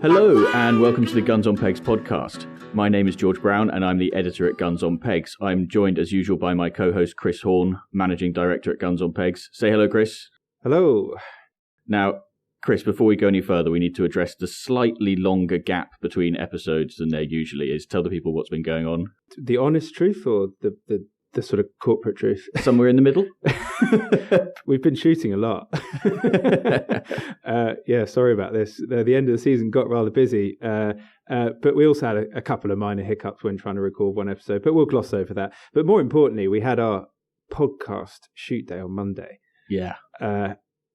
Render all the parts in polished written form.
Hello and welcome to the Guns on Pegs podcast. My name is George Brown and I'm the editor at Guns on Pegs. I'm joined as usual by my co-host Chris Horn, managing director at Guns on Pegs. Say hello, Chris. Hello. Now, Chris, before we go any further, we need to address the slightly longer gap between episodes than there usually is. Tell the people what's been going on. The honest truth or the sort of corporate truth? Somewhere in the middle? We've been shooting a lot. Sorry about this. The end of the season got rather busy, but we also had a couple of minor hiccups when trying to record one episode, but we'll gloss over that. But more importantly, we had our podcast shoot day on Monday. Yeah.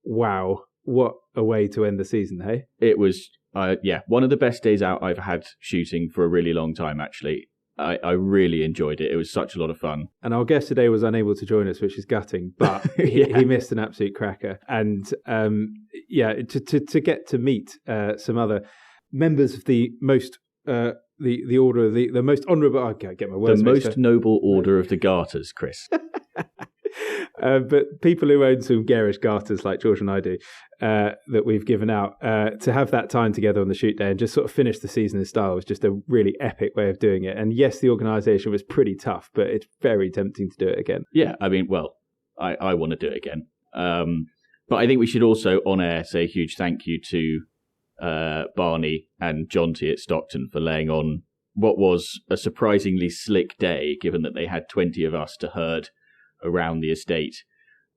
Wow. What a way to end the season, hey? It was, one of the best days out I've had shooting for a really long time, actually. I really enjoyed it. It was such a lot of fun. And our guest today was unable to join us, which is gutting, but he missed an absolute cracker. And to get to meet some other members of the most the order of the most honourable. I can't get my words. The most noble order of the Garters, Chris. But people who own some garish garters like George and I do, that we've given out, to have that time together on the shoot day and just sort of finish the season in style was just a really epic way of doing it. And yes, the organisation was pretty tough, but it's very tempting to do it again. Yeah, I mean, well, I want to do it again. But I think we should also on air say a huge thank you to Barney and John T at Stockton for laying on what was a surprisingly slick day, given that they had 20 of us to herd around the estate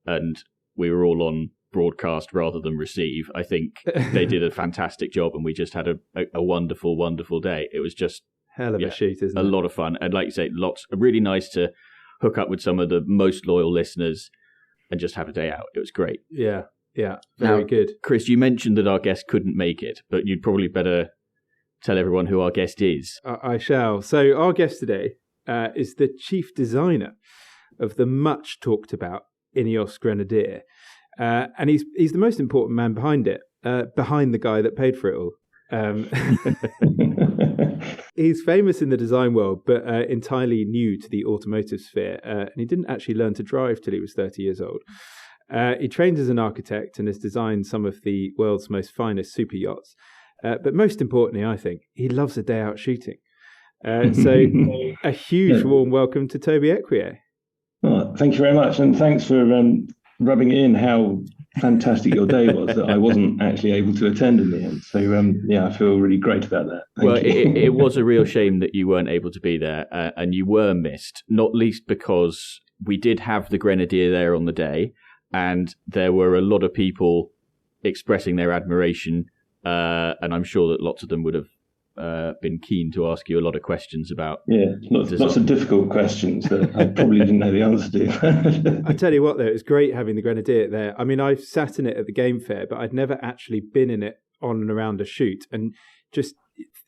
and we were all on broadcast rather than receive. I think they did a fantastic job and we just had a wonderful, wonderful day. It was just hell of a shoot, isn't it? A lot of fun. And like you say, really nice to hook up with some of the most loyal listeners and just have a day out. It was great. Yeah, very good. Chris, you mentioned that our guest couldn't make it, but you'd probably better tell everyone who our guest is. I shall. So our guest today is the chief designer of the much talked about INEOS Grenadier. And he's the most important man behind it, behind the guy that paid for it all. He's famous in the design world, but entirely new to the automotive sphere. And he didn't actually learn to drive till he was 30 years old. He trained as an architect and has designed some of the world's most finest super yachts. But most importantly, I think, he loves a day out shooting. So a huge warm welcome to Toby Ecuyer. Oh, thank you very much, and thanks for rubbing in how fantastic your day was that I wasn't actually able to attend in the end. So, I feel really great about that. Thank you. It was a real shame that you weren't able to be there, and you were missed, not least because we did have the Grenadier there on the day, and there were a lot of people expressing their admiration, and I'm sure that lots of them would have been keen to ask you a lot of questions about. Yeah, lots of difficult questions that I probably didn't know the answer to. I tell you what, though, it was great having the Grenadier there. I mean, I've sat in it at the game fair, but I'd never actually been in it on and around a shoot. And just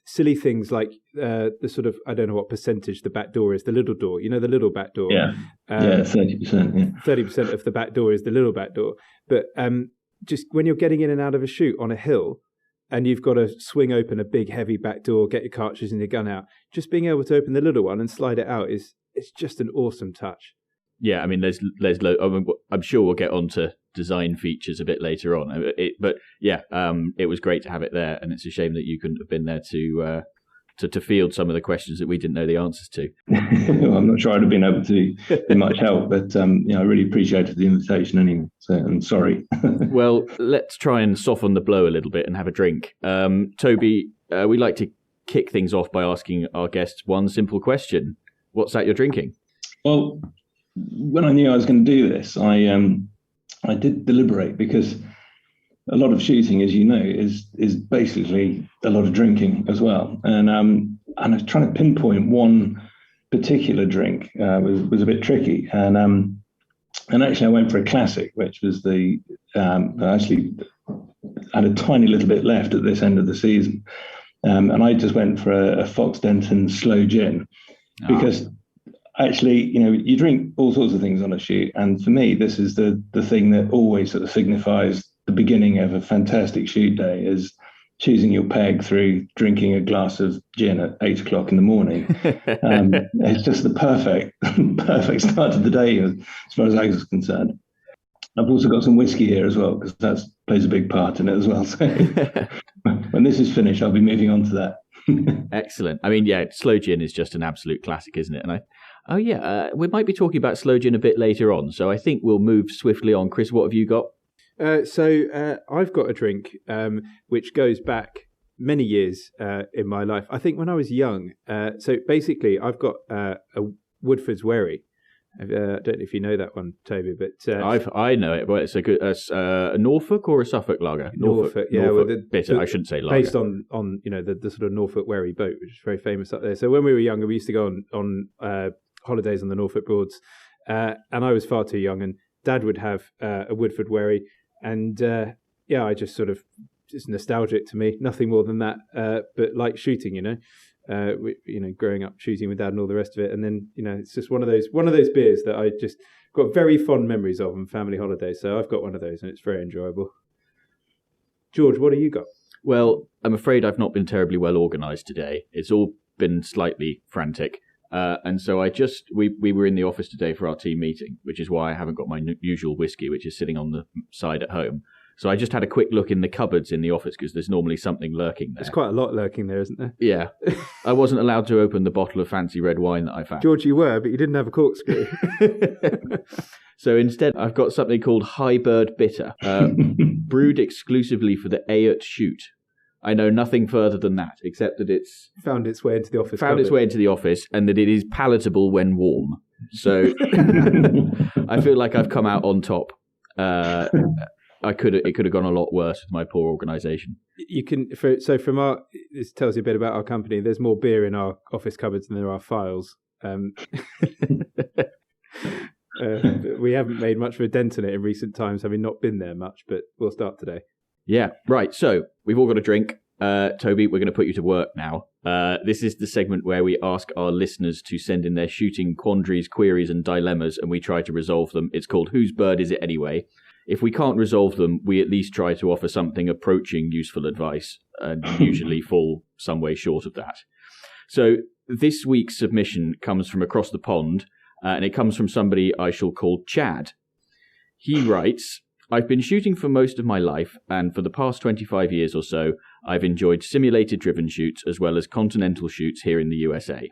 silly things like the sort of, I don't know what percentage the back door is, the little door. You know, the little back door. Yeah, 30%. Yeah. 30% of the back door is the little back door. But just when you're getting in and out of a shoot on a hill, and you've got to swing open a big, heavy back door, get your cartridges and your gun out. Just being able to open the little one and slide it out it's just an awesome touch. Yeah, I mean, I'm sure we'll get on to design features a bit later on. It was great to have it there, and it's a shame that you couldn't have been there to field some of the questions that we didn't know the answers to. Well, I'm not sure I'd have been able to be much help, but I really appreciated the invitation anyway. So I'm sorry. Well, let's try and soften the blow a little bit and have a drink. Toby, we like to kick things off by asking our guests one simple question. What's that you're drinking? Well, when I knew I was going to do this, I did deliberate because a lot of shooting, as you know, is basically a lot of drinking as well. And I was trying to pinpoint one particular drink was a bit tricky. And actually, I went for a classic, which was I actually had a tiny little bit left at this end of the season. And I just went for a Fox Denton sloe gin because actually, you drink all sorts of things on a shoot. And for me, this is the thing that always sort of signifies the beginning of a fantastic shoot day is choosing your peg through drinking a glass of gin at 8 o'clock in the morning. It's just the perfect start to the day as far as I was concerned. I've also got some whiskey here as well, because that plays a big part in it as well. So when this is finished, I'll be moving on to that. Excellent. I mean, yeah, sloe gin is just an absolute classic, isn't it? And we might be talking about sloe gin a bit later on, so I think we'll move swiftly on. Chris, what have you got? I've got a drink which goes back many years in my life. I think when I was young. So basically, I've got a Woodford's Wherry. I don't know if you know that one, Toby, but I know it. But it's a Norfolk or a Suffolk lager. Norfolk, yeah, Norfolk bitter. I shouldn't say lager. Based on the sort of Norfolk Wherry boat, which is very famous up there. So when we were younger, we used to go on holidays on the Norfolk Broads, and I was far too young, and Dad would have a Woodford Wherry, and I just sort of, it's nostalgic to me, nothing more than that. But like shooting, growing up shooting with Dad and all the rest of it, and then it's just one of those beers that I just got very fond memories of on family holidays. So I've got one of those, and it's very enjoyable. George, what have you got? Well, I'm afraid I've not been terribly well organised today. It's all been slightly frantic. And so we were in the office today for our team meeting, which is why I haven't got my usual whiskey, which is sitting on the side at home. So I just had a quick look in the cupboards in the office, because there's normally something lurking there. There's quite a lot lurking there, isn't there? Yeah. I wasn't allowed to open the bottle of fancy red wine that I found. George, you were, but you didn't have a corkscrew. So instead, I've got something called High Bird Bitter, brewed exclusively for the Ayot shoot. I know nothing further than that, except that it's found its way into the office. Its way into the office, and that it is palatable when warm. So I feel like I've come out on top. It could have gone a lot worse with my poor organisation. You can this tells you a bit about our company. There's more beer in our office cupboards than there are files. We haven't made much of a dent in it in recent times, having not been there much, but we'll start today. Yeah, right. So we've all got a drink. Toby, we're going to put you to work now. This is the segment where we ask our listeners to send in their shooting quandaries, queries, and dilemmas, and we try to resolve them. It's called Whose Bird Is It Anyway? If we can't resolve them, we at least try to offer something approaching useful advice, and usually fall some way short of that. So this week's submission comes from across the pond, and it comes from somebody I shall call Chad. He writes, I've been shooting for most of my life, and for the past 25 years or so, I've enjoyed simulated-driven shoots as well as continental shoots here in the USA.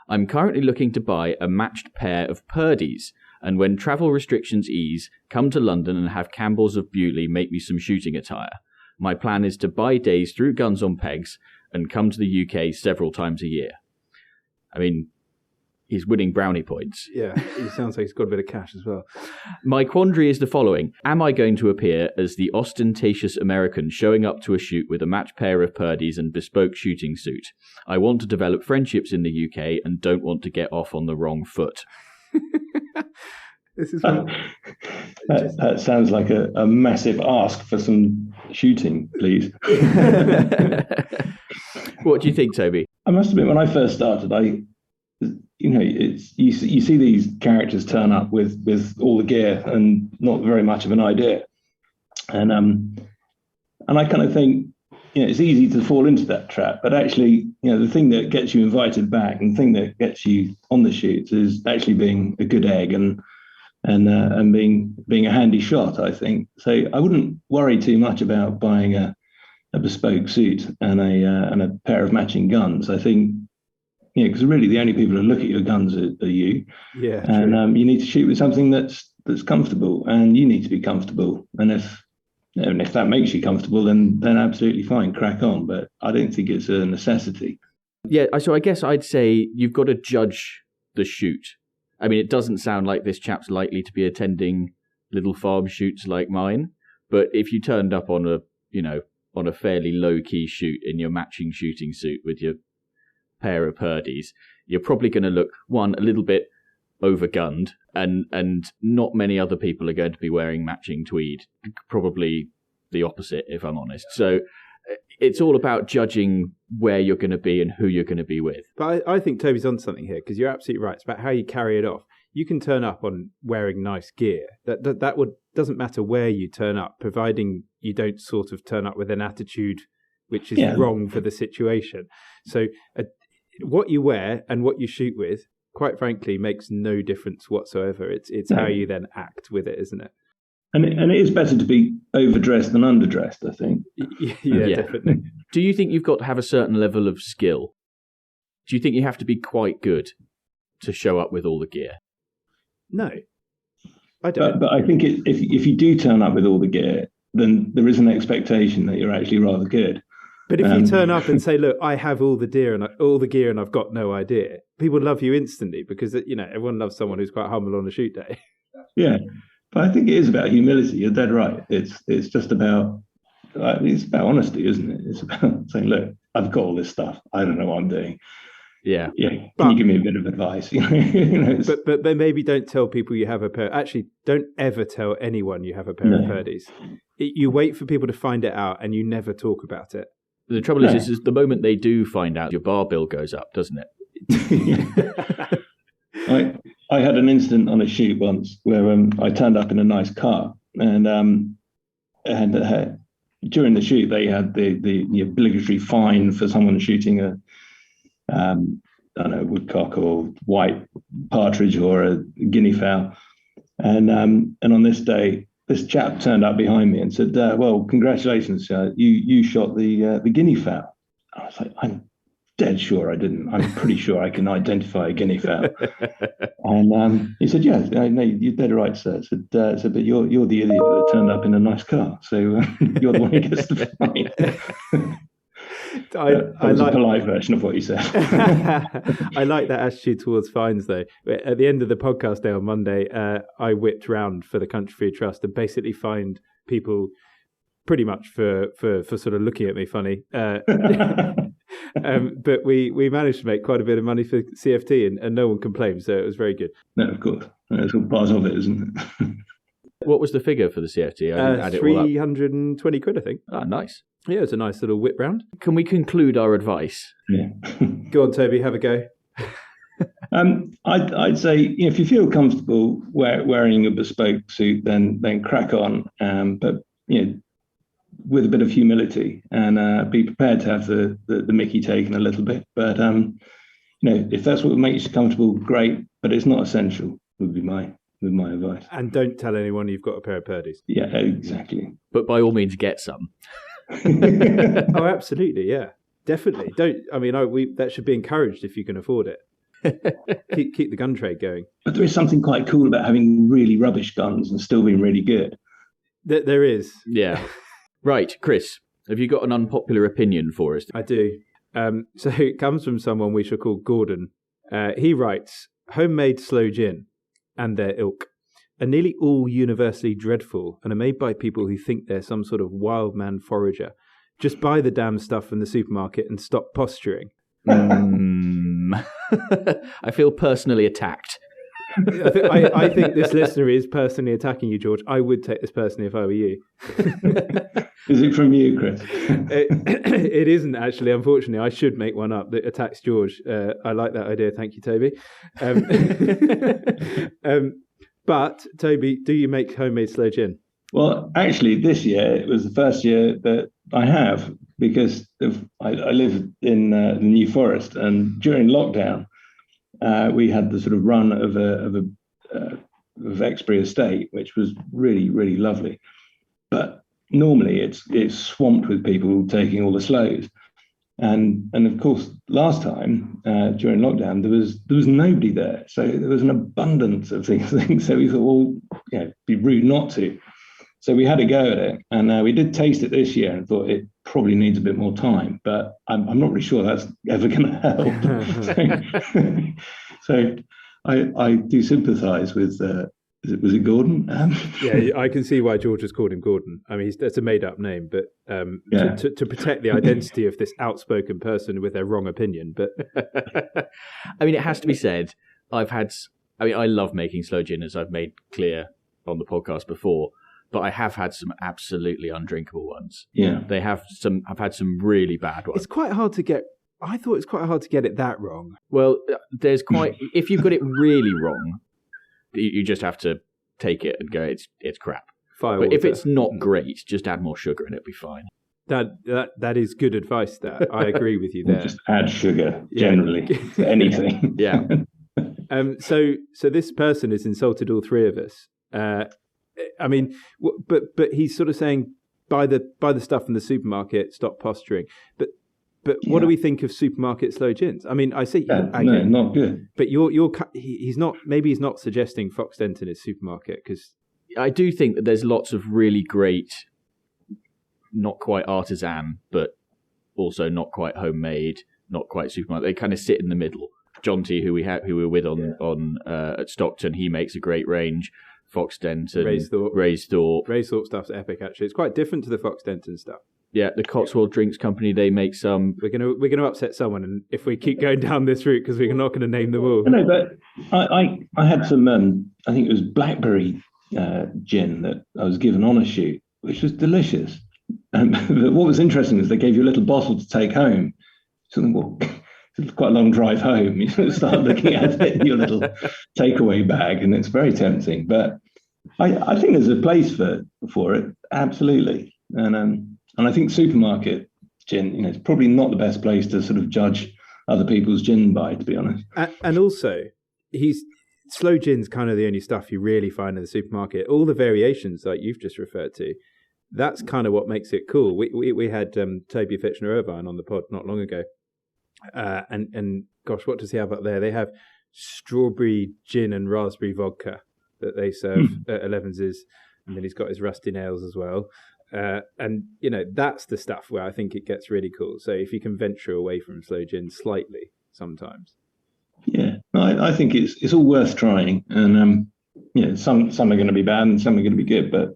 I'm currently looking to buy a matched pair of Purdy's, and when travel restrictions ease, come to London and have Campbell's of Bewley make me some shooting attire. My plan is to buy days through Guns on Pegs and come to the UK several times a year. I mean, he's winning brownie points. Yeah, he sounds like he's got a bit of cash as well. My quandary is the following. Am I going to appear as the ostentatious American showing up to a shoot with a matched pair of Purdy's and bespoke shooting suit? I want to develop friendships in the UK and don't want to get off on the wrong foot. This is that sounds like a massive ask for some shooting, please. What do you think, Toby? I must admit, when I first started, you see these characters turn up with all the gear and not very much of an idea, and I kind of think, it's easy to fall into that trap, but actually, the thing that gets you invited back and the thing that gets you on the shoots is actually being a good egg and being a handy shot, I think. So I wouldn't worry too much about buying a bespoke suit and a pair of matching guns. I think, because really the only people who look at your guns are you. Yeah. And you need to shoot with something that's comfortable, and you need to be comfortable. And if that makes you comfortable, then absolutely fine, crack on. But I don't think it's a necessity. Yeah, so I guess I'd say you've got to judge the shoot. I mean, it doesn't sound like this chap's likely to be attending little farm shoots like mine. But if you turned up on a fairly low-key shoot in your matching shooting suit with your pair of Purdy's, you're probably going to look, one, a little bit overgunned, and not many other people are going to be wearing matching tweed. Probably the opposite, if I'm honest. So it's all about judging where you're going to be and who you're going to be with. But I think Toby's onto something here, because you're absolutely right. It's about how you carry it off. You can turn up on wearing nice gear. That doesn't matter where you turn up, providing you don't sort of turn up with an attitude which is wrong for the situation. So what you wear and what you shoot with, quite frankly, makes no difference whatsoever. It's how you then act with it, isn't it? And it is better to be overdressed than underdressed, I think. Yeah, definitely. Do you think you've got to have a certain level of skill? Do you think you have to be quite good to show up with all the gear? No, I don't. But I think if you do turn up with all the gear, then there is an expectation that you're actually rather good. But if you turn up and say, "Look, I have all the gear and I've got no idea," people love you instantly because everyone loves someone who's quite humble on a shoot day. Yeah, but I think it is about humility. You're dead right. It's just about honesty, isn't it? It's about saying, "Look, I've got all this stuff. I don't know what I'm doing." Yeah. Can you give me a bit of advice? But maybe don't tell people you have a pair. Actually, don't ever tell anyone you have a pair of Purdy's. You wait for people to find it out, and you never talk about it. The trouble is the moment they do find out, your bar bill goes up, doesn't it? I had an incident on a shoot once where I turned up in a nice car, and during the shoot they had the obligatory fine for someone shooting a I don't know, woodcock or white partridge or a guinea fowl, and on this day, this chap turned up behind me and said, "Well, congratulations, you shot the guinea fowl." I was like, "I'm dead sure I didn't. I'm pretty sure I can identify a guinea fowl." And he said, "Yeah, no, you're dead right, sir." I said, "But you're the idiot that turned up in a nice car, so you're the one who gets the fine." I like a polite version of what you said. I like that attitude towards fines, though. At the end of the podcast day on Monday, I whipped round for the Country Food Trust and basically fined people pretty much for sort of looking at me funny. But we managed to make quite a bit of money for CFT, and no one complained, so it was very good. No, of course. It's all part of it, isn't it? What was the figure for the CFT? I didn't add it all up. 320 quid, I think. Ah, nice. Yeah, it's a nice little whip round. Can we conclude our advice? Yeah. Go on, Toby, have a go. I'd say if you feel comfortable wearing a bespoke suit, then crack on. But with a bit of humility and be prepared to have the mickey taken a little bit. But if that's what makes you comfortable, great. But it's not essential. Would be my advice. And don't tell anyone you've got a pair of Purdy's. Yeah, exactly. But by all means, get some. Oh, absolutely, yeah, definitely. That should be encouraged if you can afford it. keep the gun trade going. But there is something quite cool about having really rubbish guns and still being really good. There is. Yeah. Right, Chris, have you got an unpopular opinion for us? I do. So it comes from someone we shall call Gordon. He writes, "Homemade sloe gin and their ilk are nearly all universally dreadful and are made by people who think they're some sort of wild man forager. Just buy the damn stuff from the supermarket and stop posturing." I feel personally attacked. I think this listener is personally attacking you, George. I would take this personally if I were you. Is it from you, Chris? It isn't, actually. Unfortunately, I should make one up that attacks George. I like that idea. Thank you, Toby. But, Toby, do you make homemade sloe gin? Well, actually, this year, it was the first year that I have, because I live in the New Forest, and during lockdown, we had the sort of run of Exbury Estate, which was really, really lovely. But normally it's swamped with people taking all the sloes. And of course, last time during lockdown, there was nobody there. So there was an abundance of things. So we thought, well, it'd be rude not to. So we had a go at it. And we did taste it this year and thought it probably needs a bit more time. But I'm not really sure that's ever going to help. So I do sympathise with... was it Gordon? Yeah, I can see why George has called him Gordon. I mean, that's a made-up name, but to protect the identity of this outspoken person with their wrong opinion. But I mean, it has to be said, I love making sloe gin, as I've made clear on the podcast before, but I have had some absolutely undrinkable ones. Yeah, I've had some really bad ones. It's quite hard to get. I thought it's quite hard to get it that wrong. Well, if you've got it really wrong, you just have to take it and go, it's crap. But if it's not great, just add more sugar and it'll be fine. That is good advice. That I agree with you there. Just add sugar generally to anything. Yeah. So this person has insulted all three of us. I mean, but he's sort of saying buy the stuff in the supermarket, stop posturing. But what do we think of supermarket sloe gins? I mean, I see no, not good. But he's not suggesting Fox Denton is supermarket, because I do think that there's lots of really great, not quite artisan, but also not quite homemade, not quite supermarket. They kind of sit in the middle. Jonty, who we were with on at Stockton, he makes a great range. Fox Denton, Raysthorpe stuff's epic. Actually, it's quite different to the Fox Denton stuff. Yeah, the Cotswold Drinks Company, they make some. We're gonna upset someone, and if we keep going down this route, because we're not going to name them all. No, but I had some. I think it was blackberry gin that I was given on a shoot, which was delicious. But what was interesting is they gave you a little bottle to take home. Something it's quite a long drive home. You start looking at it in your little takeaway bag, and it's very tempting. But I think there's a place for it, absolutely. And I think supermarket gin, it's probably not the best place to sort of judge other people's gin by, to be honest. And also, sloe gin's kind of the only stuff you really find in the supermarket. All the variations like you've just referred to, that's kind of what makes it cool. We had Toby Ecuyer on the pod not long ago. And gosh, what does he have up there? They have strawberry gin and raspberry vodka that they serve at Elevenses, and then he's got his rusty nails as well. And that's the stuff where I think it gets really cool. So if you can venture away from sloe gin slightly sometimes. Yeah, I think it's all worth trying, and some are going to be bad and some are going to be good, but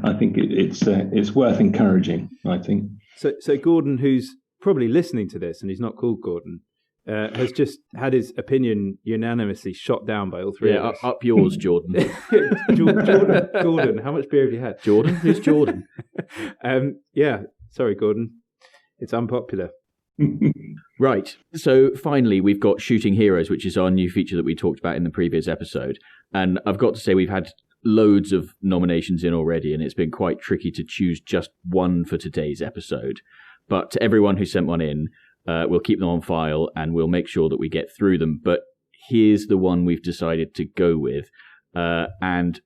I think it's worth encouraging, I think. So Gordon, who's probably listening to this, and he's not called Gordon, has just had his opinion unanimously shot down by all three of us. Up yours, Jordan. Gordon, how much beer have you had? Jordan? Who's Jordan? Sorry, Gordon. It's unpopular. Right. So finally, we've got Shooting Heroes, which is our new feature that we talked about in the previous episode. And I've got to say, we've had loads of nominations in already, and it's been quite tricky to choose just one for today's episode. But to everyone who sent one in, we'll keep them on file and we'll make sure that we get through them. But here's the one we've decided to go with. And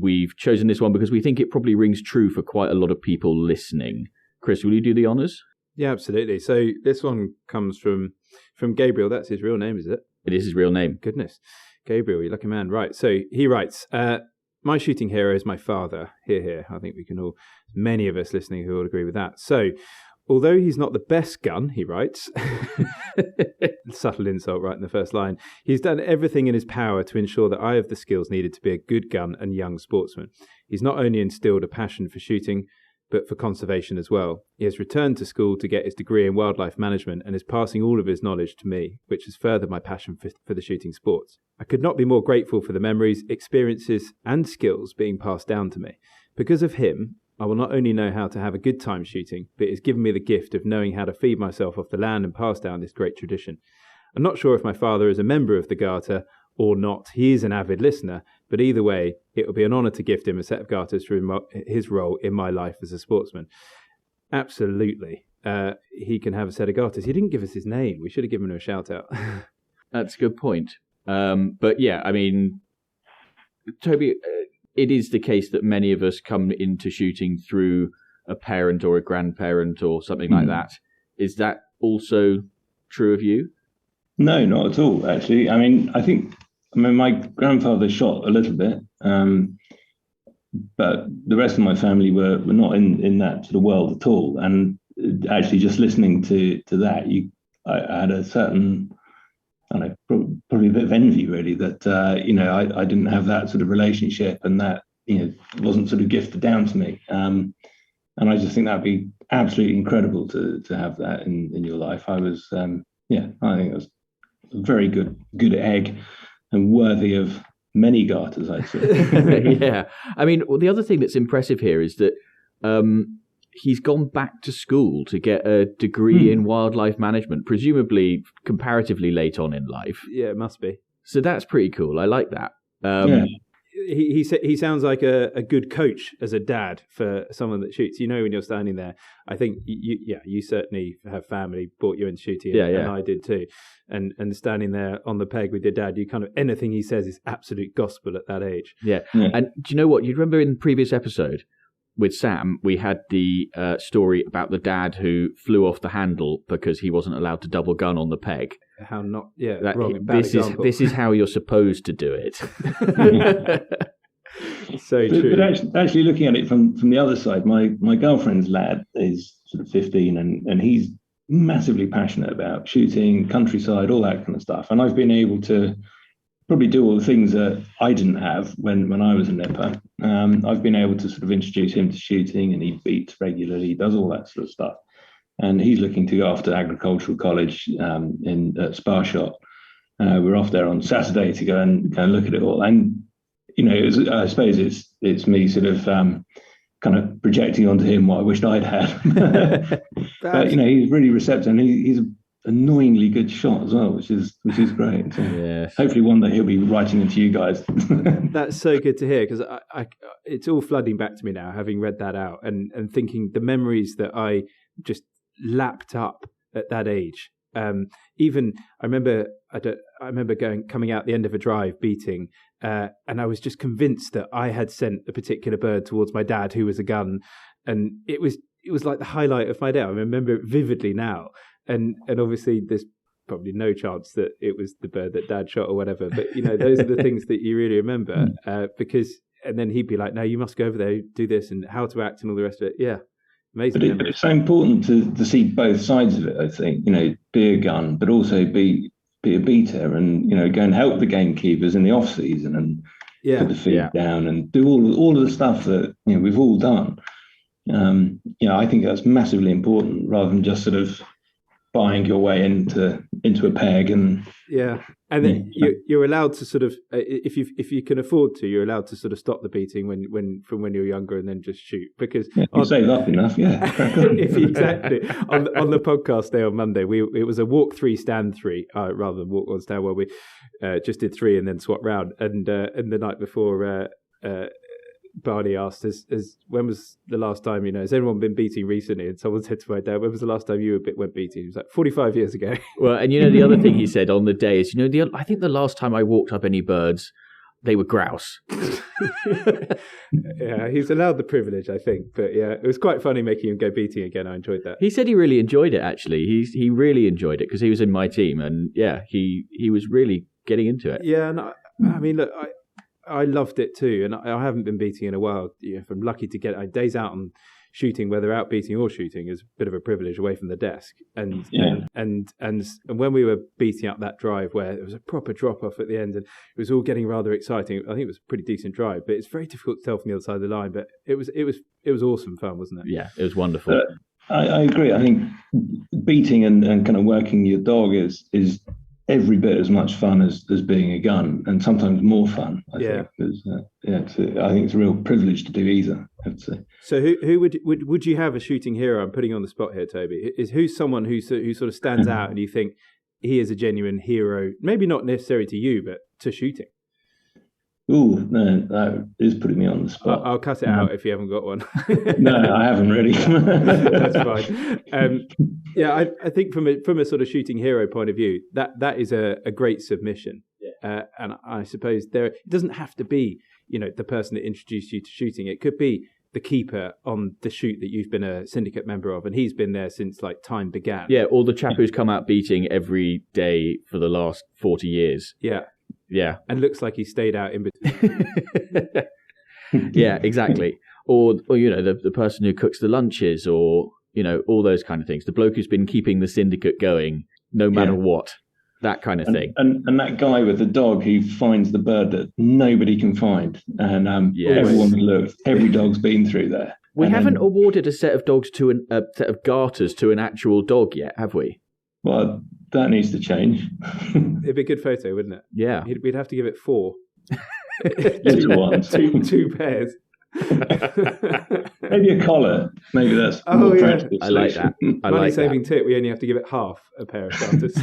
we've chosen this one because we think it probably rings true for quite a lot of people listening. Chris, will you do the honours? Yeah, absolutely. So this one comes from Gabriel. That's his real name, is it? It is his real name. Goodness. Gabriel, you lucky man. Right. So he writes, my shooting hero is my father. Here. I think we can all, many of us listening who will agree with that. So, although he's not the best gun, he writes, subtle insult right in the first line, he's done everything in his power to ensure that I have the skills needed to be a good gun and young sportsman. He's not only instilled a passion for shooting, but for conservation as well. He has returned to school to get his degree in wildlife management and is passing all of his knowledge to me, which has furthered my passion for the shooting sports. I could not be more grateful for the memories, experiences, and skills being passed down to me. Because of him, I will not only know how to have a good time shooting, but it has given me the gift of knowing how to feed myself off the land and pass down this great tradition. I'm not sure if my father is a member of the Garter or not. He is an avid listener, but either way, it will be an honour to gift him a set of garters for his role in my life as a sportsman. Absolutely. He can have a set of garters. He didn't give us his name. We should have given him a shout out. That's a good point. But yeah, I mean, Toby, it is the case that many of us come into shooting through a parent or a grandparent or something like that. Is that also true of you? No, not at all, actually. I mean, my grandfather shot a little bit, but the rest of my family were not in that sort of world at all. And actually, just listening to that, I had a certain, I don't know, probably a bit of envy, really, that I didn't have that sort of relationship, and that wasn't sort of gifted down to me. And I just think that'd be absolutely incredible to have that in your life. I think it was a very good egg, and worthy of many garters, I'd say. Yeah. I mean, well, the other thing that's impressive here is that he's gone back to school to get a degree in wildlife management, presumably comparatively late on in life. Yeah, it must be. So that's pretty cool. I like that. he sounds like a good coach as a dad for someone that shoots. When you're standing there, I think you certainly have family brought you into shooting, and I did too. And standing there on the peg with your dad, you kind of anything he says is absolute gospel at that age. Yeah. And do you know what? You remember in the previous episode with Sam, we had the story about the dad who flew off the handle because he wasn't allowed to double gun on the peg. How not? Yeah, wrong. Bad example. This is how you're supposed to do it. So true. But actually, looking at it from the other side, my girlfriend's lad is sort of 15, and he's massively passionate about shooting, countryside, all that kind of stuff. And I've been able to probably do all the things that I didn't have when I was a nipper. I've been able to sort of introduce him to shooting, and he beats regularly, he does all that sort of stuff. And he's looking to go off to agricultural college at Sparshot. We're off there on Saturday to go and kind of look at it all. And, I suppose it's me sort of kind of projecting onto him what I wished I'd had. But, he's really receptive, and he's an annoyingly good shot as well, which is great. So hopefully one day he'll be writing into you guys. That's so good to hear, because I it's all flooding back to me now, having read that out and thinking the memories that I just lapped up at that age. Even I remember coming out the end of a drive beating, and I was just convinced that I had sent a particular bird towards my dad, who was a gun, and it was like the highlight of my day. I remember it vividly now, and obviously there's probably no chance that it was the bird that Dad shot or whatever. But those are the things that you really remember, because and then he'd be like, "No, you must go over there, do this, and how to act and all the rest of it." Yeah. Amazing. But it's so important to see both sides of it, I think. Be a gun, but also be a beater, and go and help the gamekeepers in the off season, and put the feed down, and do all of the stuff that we've all done. I think that's massively important, rather than just sort of buying your way into a peg. And and then you're allowed to sort of, if you can afford to, you're allowed to sort of stop the beating when you're younger, and then just shoot, because you save up enough. Exactly. on the podcast day on Monday, it was a walk 3 stand 3 rather than walk 1 stand, where we just did 3 and then swap round, and the night before Barney asked, when was the last time, has anyone been beating recently? And someone said to my dad, when was the last time you went beating? He was like, 45 years ago. Well, and the other thing he said on the day is, I think the last time I walked up any birds, they were grouse. Yeah, he's allowed the privilege, I think. But yeah, it was quite funny making him go beating again. I enjoyed that. He said he really enjoyed it, actually. He really enjoyed it, because he was in my team, and he was really getting into it. Yeah, and I mean, look, I loved it too, and I haven't been beating in a while. If I'm lucky to get days out on shooting, whether out beating or shooting, is a bit of a privilege away from the desk. And when we were beating up that drive, where there was a proper drop off at the end, and it was all getting rather exciting. I think it was a pretty decent drive, but it's very difficult to tell from the other side of the line. But it was awesome fun, wasn't it? Yeah, it was wonderful. I agree. I think beating and kind of working your dog is every bit as much fun as being a gun, and sometimes more fun. I think. I think it's a real privilege to do either, I have to say. So who would you have a shooting hero? I'm putting you on the spot here, Toby. Who's someone who sort of stands out and you think he is a genuine hero? Maybe not necessarily to you, but to shooting. Ooh, no, that is putting me on the spot. I'll cut it out if you haven't got one. No, I haven't really. That's fine. I think from a sort of shooting hero point of view, that is a great submission. Yeah. And I suppose it doesn't have to be, the person that introduced you to shooting. It could be the keeper on the shoot that you've been a syndicate member of, and he's been there since time began. Yeah, or the chap who's come out beating every day for the last 40 years. Yeah. Yeah. And looks like he stayed out in between. Yeah, exactly. Or the person who cooks the lunches, or, all those kind of things. The bloke who's been keeping the syndicate going no matter what. That kind of thing. And that guy with the dog who finds the bird that nobody can find. And everyone looked. Every dog's been through there. We haven't awarded a set of dogs to a set of garters to an actual dog yet, have we? Well, that needs to change. It'd be a good photo, wouldn't it? Yeah. We'd have to give it 4. Little ones. Two pairs. Maybe a collar. Maybe that's more practical. I like that. Money-saving tip, we only have to give it half a pair of garters.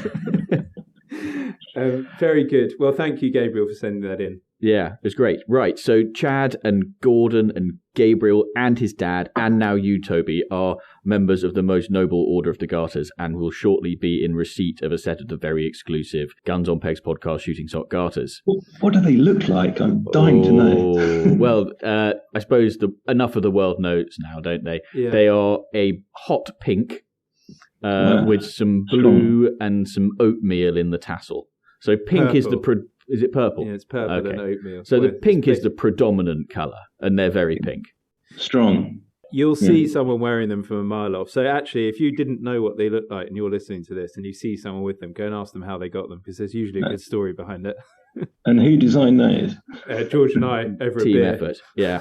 Very good. Well, thank you, Gabriel, for sending that in. Yeah, it was great. Right, so Chad and Gordon and Gabriel and his dad, and now you, Toby, are members of the most noble order of the Garters and will shortly be in receipt of a set of the very exclusive Guns on Pegs podcast shooting sock Garters. What do they look like? I'm dying to know. Well, I suppose enough of the world knows now, don't they? Yeah. They are a hot pink with some blue and some oatmeal in the tassel. So pink is is it purple? Yeah, it's purple and oatmeal. So the pink is the predominant colour, and they're very pink. Strong. You'll see someone wearing them from a mile off. So actually, if you didn't know what they look like and you're listening to this and you see someone with them, go and ask them how they got them, because there's usually a good story behind it. And who designed those? George and I, over Team a beer. effort, yeah.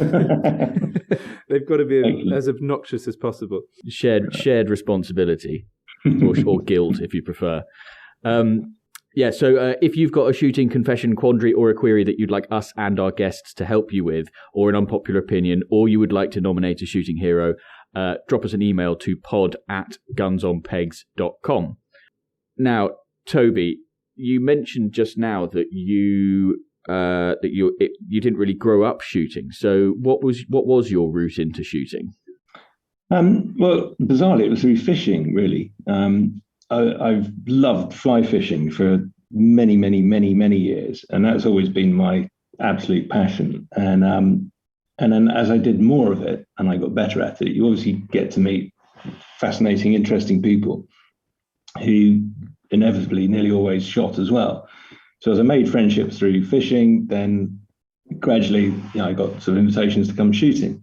They've got to be as obnoxious as possible. Shared responsibility, or guilt, if you prefer. So if you've got a shooting confession, quandary, or a query that you'd like us and our guests to help you with, or an unpopular opinion, or you would like to nominate a shooting hero, drop us an email to pod@gunsonpegs.com. Now, Toby, you mentioned just now that you didn't really grow up shooting. So what was your route into shooting? Well, bizarrely, it was through fishing, really. I've loved fly fishing for many, many, many, many years, and that's always been my absolute passion. And then as I did more of it and I got better at it, you obviously get to meet fascinating, interesting people who inevitably nearly always shot as well. So as I made friendships through fishing, then gradually, I got some invitations to come shooting.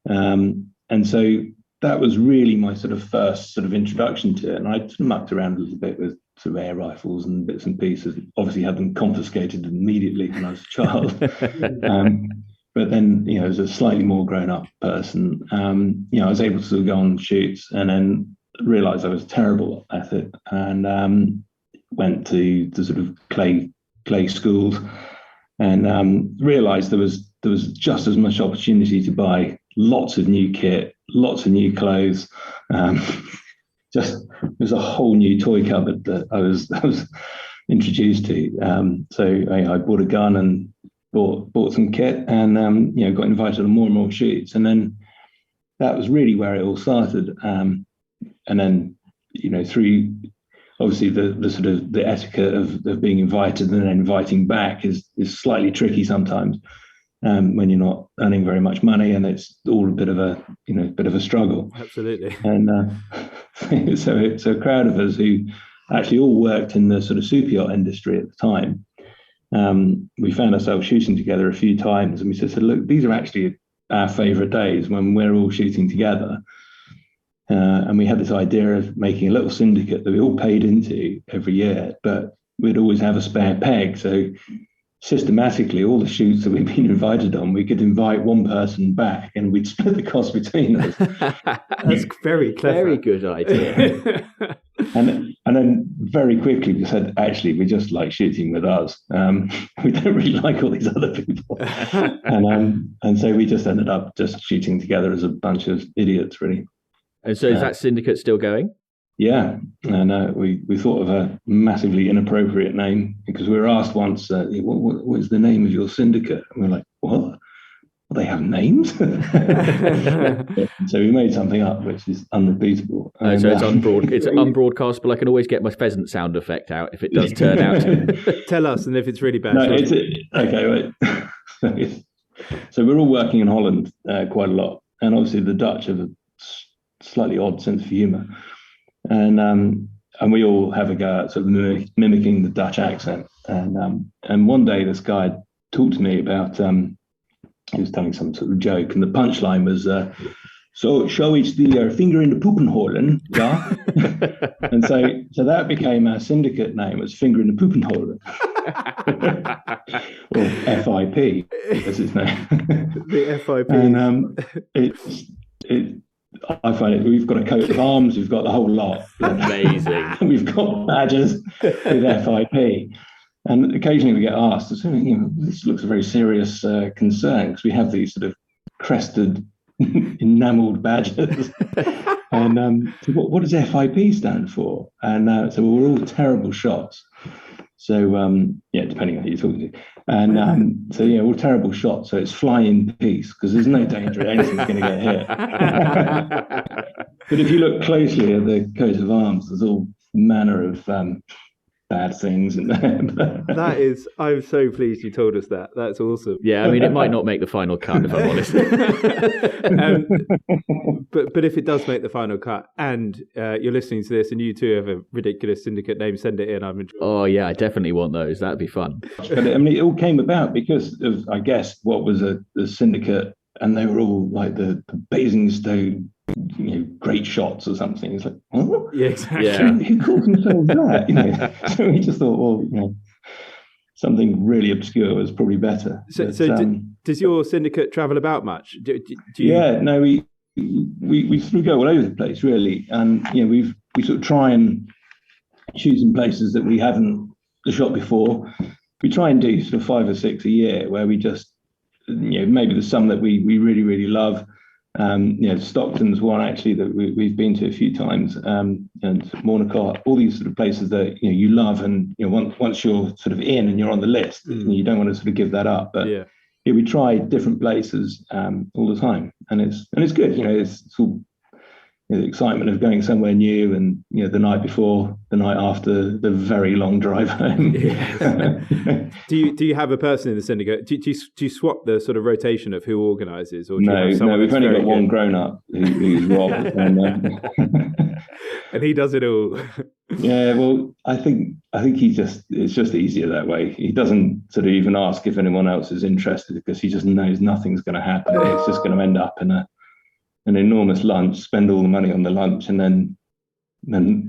And so that was really my sort of first sort of introduction to it. And I sort of mucked around a little bit with sort of air rifles and bits and pieces. Obviously had them confiscated immediately when I was a child. But then, as a slightly more grown up person, I was able to sort of go on shoots and then realized I was terrible at it, and went to the sort of clay schools and realized there was just as much opportunity to buy lots of new kit, lots of new clothes. There's a whole new toy cupboard that I was introduced to. So I bought a gun and bought some kit, and got invited on more and more shoots, and then that was really where it all started. And then through obviously the sort of the etiquette of being invited and then inviting back is slightly tricky sometimes. When you're not earning very much money, and it's all a bit of a struggle. Absolutely. And so a crowd of us who actually all worked in the sort of super yacht industry at the time. We found ourselves shooting together a few times, and we said, look, these are actually our favourite days when we're all shooting together. And we had this idea of making a little syndicate that we all paid into every year, but we'd always have a spare peg. So systematically, all the shoots that we've been invited on, we could invite one person back and we'd split the cost between us. That's very clever. Very good idea. And then very quickly we said, actually, we just like shooting with us. We don't really like all these other people. And so we just ended up just shooting together as a bunch of idiots, really. And so is that syndicate still going? Yeah, and we thought of a massively inappropriate name, because we were asked once, what is the name of your syndicate? And we were like, what? Well, they have names? So we made something up which is unrepeatable. So it's unbroadcastable, but I can always get my pheasant sound effect out if it does turn out. Tell us, and if it's really bad. No, okay, wait. So we're all working in Holland quite a lot, and obviously the Dutch have a slightly odd sense of humour. And we all have a go at sort of mimicking the Dutch accent. And one day this guy talked to me about, he was telling some sort of joke, and the punchline was, so it's the finger in the Poopenholen, yeah? And so that became our syndicate name, was Finger in the Poopenholen. Or FIP, is its name. The FIP. And I find it, we've got a coat of arms, we've got the whole lot. Amazing. We've got badges with FIP. And occasionally we get asked, this looks a very serious concern, because we have these sort of crested, enamelled badges. And so what does FIP stand for? And so we're all terrible shots. So depending on who you're talking to, and all terrible shots. So it's fly in peace because there's no danger anything's going to get hit. But if you look closely at the coat of arms, there's all manner of bad things in there. That is, I'm so pleased you told us that. That's awesome. Yeah, I mean, it might not make the final cut, if I'm honest. But if it does make the final cut, and you're listening to this, and you too have a ridiculous syndicate name, send it in. I'm enjoying. Oh yeah, I definitely want those. That'd be fun. But I mean, it all came about because of, I guess, what was a syndicate, and they were all like the Basingstoke, great shots or something. It's like, oh, yeah, exactly. Yeah. Who calls themselves that? So we just thought, well, something really obscure was probably better. So does your syndicate travel about much? Do you... Yeah, no, we sort of go all over the place, really, and we sort of try and shoot in places that we haven't shot before. We try and do sort of 5 or 6 a year, where we just maybe there's some that we really, really love. Stockton's one actually that we've been to a few times, and Monaco, all these sort of places that you love, and once you're sort of in and you're on the list, you don't want to sort of give that up. But we try different places all the time, and it's good. It's all the excitement of going somewhere new, and the night before, the night after, the very long drive home. Do you have a person in the syndicate? Do you swap the sort of rotation of who organises, or do no? We've only got one grown up who's Rob, and he does it all. Yeah, well, I think it's just easier that way. He doesn't sort of even ask if anyone else is interested, because he just knows nothing's going to happen. It's just going to end up in an enormous lunch, spend all the money on the lunch, and then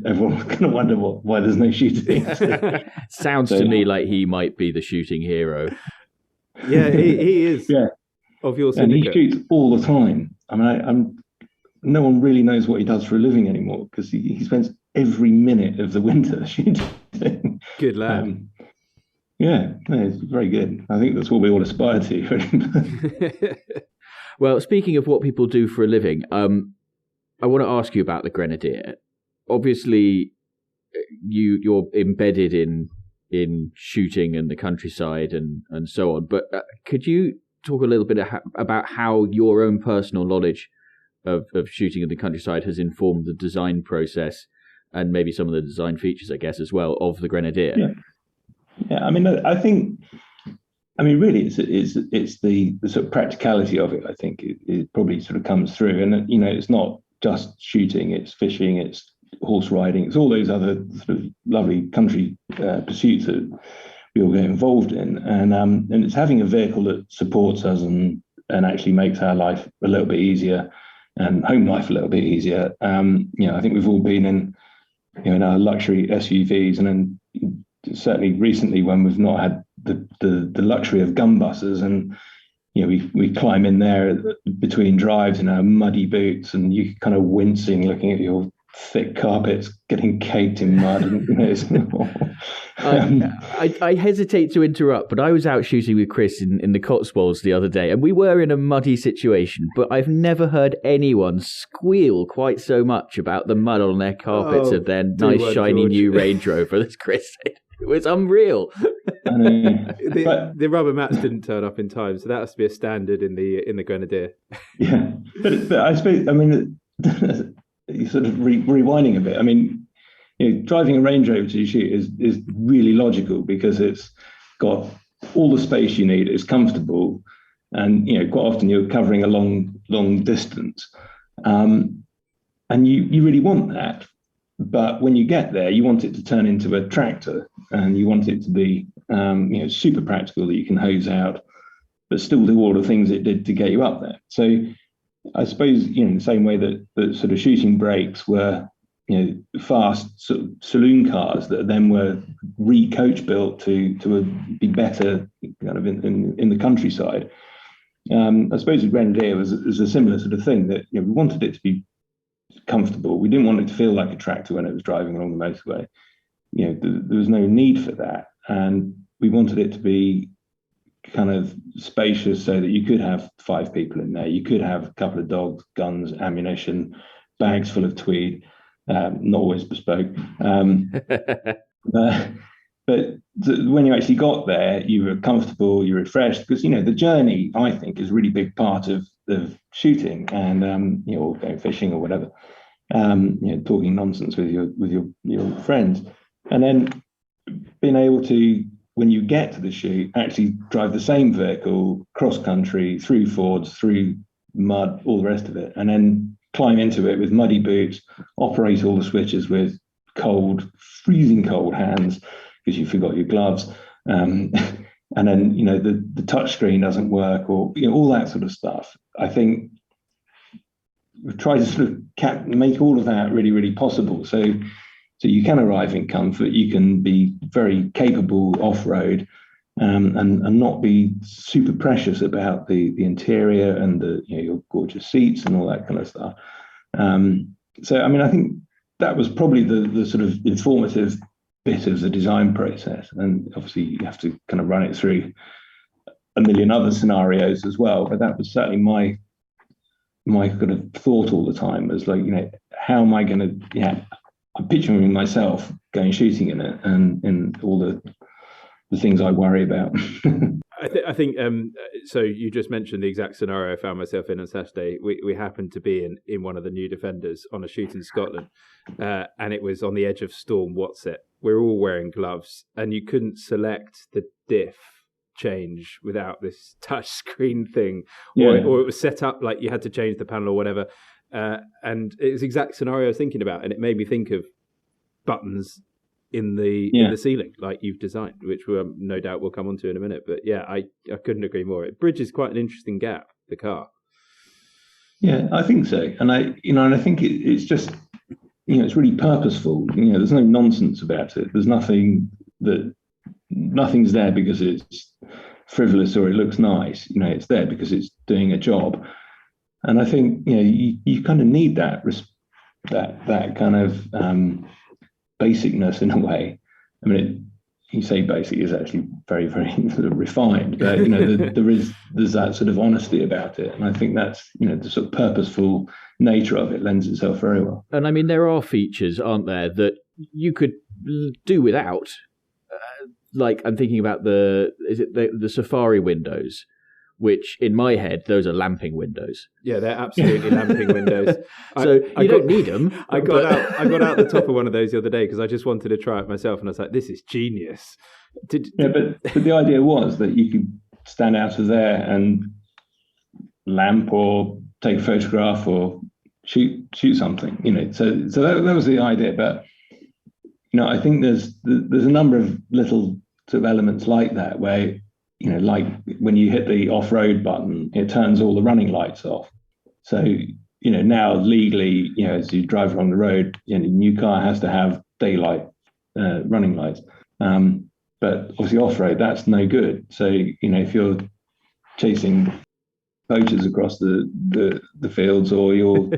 everyone's going to wonder why there's no shooting. Sounds to me like he might be the shooting hero. Yeah, he is. Yeah, of your syndicate. And he shoots all the time. I mean, no one really knows what he does for a living anymore, because he spends every minute of the winter shooting. Good lad. It's very good. I think that's what we all aspire to. Well, speaking of what people do for a living, I want to ask you about the Grenadier. Obviously, you're embedded in shooting and the countryside and so on. But could you talk a little bit about how your own personal knowledge of shooting in the countryside has informed the design process, and maybe some of the design features, I guess, as well, of the Grenadier? Yeah. I mean, I think. I mean, really, it's the sort of practicality of it. I think it probably sort of comes through, and it's not just shooting; it's fishing, it's horse riding, it's all those other sort of lovely country pursuits that we all get involved in, and it's having a vehicle that supports us and actually makes our life a little bit easier, and home life a little bit easier. I think we've all been in our luxury SUVs, and then certainly recently when we've not had the luxury of gun buses, and we climb in there between drives in our muddy boots, and you kind of wincing looking at your thick carpets getting caked in mud. I hesitate to interrupt, but I was out shooting with Chris in the Cotswolds the other day, and we were in a muddy situation, but I've never heard anyone squeal quite so much about the mud on their carpets of their nice shiny new Range Rover as Chris said. It was unreal. The rubber mats didn't turn up in time, so that has to be a standard in the Grenadier. Yeah, but I suppose, I mean, sort of rewinding a bit. I mean, driving a Range Rover to shoot is really logical, because it's got all the space you need. It's comfortable, and quite often you're covering a long distance, and you really want that. But when you get there, you want it to turn into a tractor, and you want it to be super practical, that you can hose out, but still do all the things it did to get you up there. So I suppose in the same way that sort of shooting brakes were fast sort of saloon cars that then were coach built to be better kind of in the countryside. I suppose the Grenadier was a similar sort of thing, that we wanted it to be comfortable. We didn't want it to feel like a tractor when it was driving along the motorway. There was no need for that, and we wanted it to be kind of spacious, so that you could have 5 people in there. You could have a couple of dogs, guns, ammunition, bags full of tweed, not always bespoke. But when you actually got there, you were comfortable, you were refreshed, because the journey, I think, is a really big part of shooting, and or going fishing or whatever. Talking nonsense with your friends, and then being able to, when you get to the shoot, actually drive the same vehicle cross country, through fords, through mud, all the rest of it, and then climb into it with muddy boots, operate all the switches with freezing cold hands because you forgot your gloves, and then the touch screen doesn't work, or all that sort of stuff. I think we've tried to sort of make all of that really, really possible. So you can arrive in comfort, you can be very capable off-road, and not be super precious about the interior and your gorgeous seats and all that kind of stuff. So I think that was probably the sort of informative bit of the design process, and obviously you have to kind of run it through a million other scenarios as well. But that was certainly my kind of thought all the time, was like, how am I going to? I'm picturing myself going shooting in it, and in all the things I worry about. I think so you just mentioned the exact scenario I found myself in on Saturday. We happened to be in one of the new Defenders on a shoot in Scotland, and it was on the edge of storm. What's it? We're all wearing gloves, and you couldn't select the diff change without this touch screen thing, or it was set up like you had to change the panel or whatever. And it was the exact scenario I was thinking about, and it made me think of buttons in the ceiling like you've designed, which no doubt we'll come on to in a minute. But I couldn't agree more. It bridges quite an interesting gap, the car. Yeah, I think so. And I think it's just, it's really purposeful. There's no nonsense about it. There's nothing's there because it's frivolous or it looks nice. It's there because it's doing a job. And I think, you kind of need that kind of basicness in a way. I mean, you say basic is actually very, very sort of refined, but there's that sort of honesty about it, and I think that's the sort of purposeful nature of it lends itself very well. And I mean, there are features, aren't there, that you could do without. Like I'm thinking about the Safari windows, which in my head, those are lamping windows. Yeah, they're absolutely lamping windows. So you don't need them. I got out the top of one of those the other day because I just wanted to try it myself, and I was like, "This is genius." But the idea was that you could stand out of there and lamp or take a photograph or shoot something. So that was the idea. But I think there's a number of little sort of elements like that where, like when you hit the off-road button, it turns all the running lights off. So, now legally, as you drive along the road, a new car has to have daylight running lights. But obviously off-road, that's no good. So, if you're chasing poachers across the fields, or you're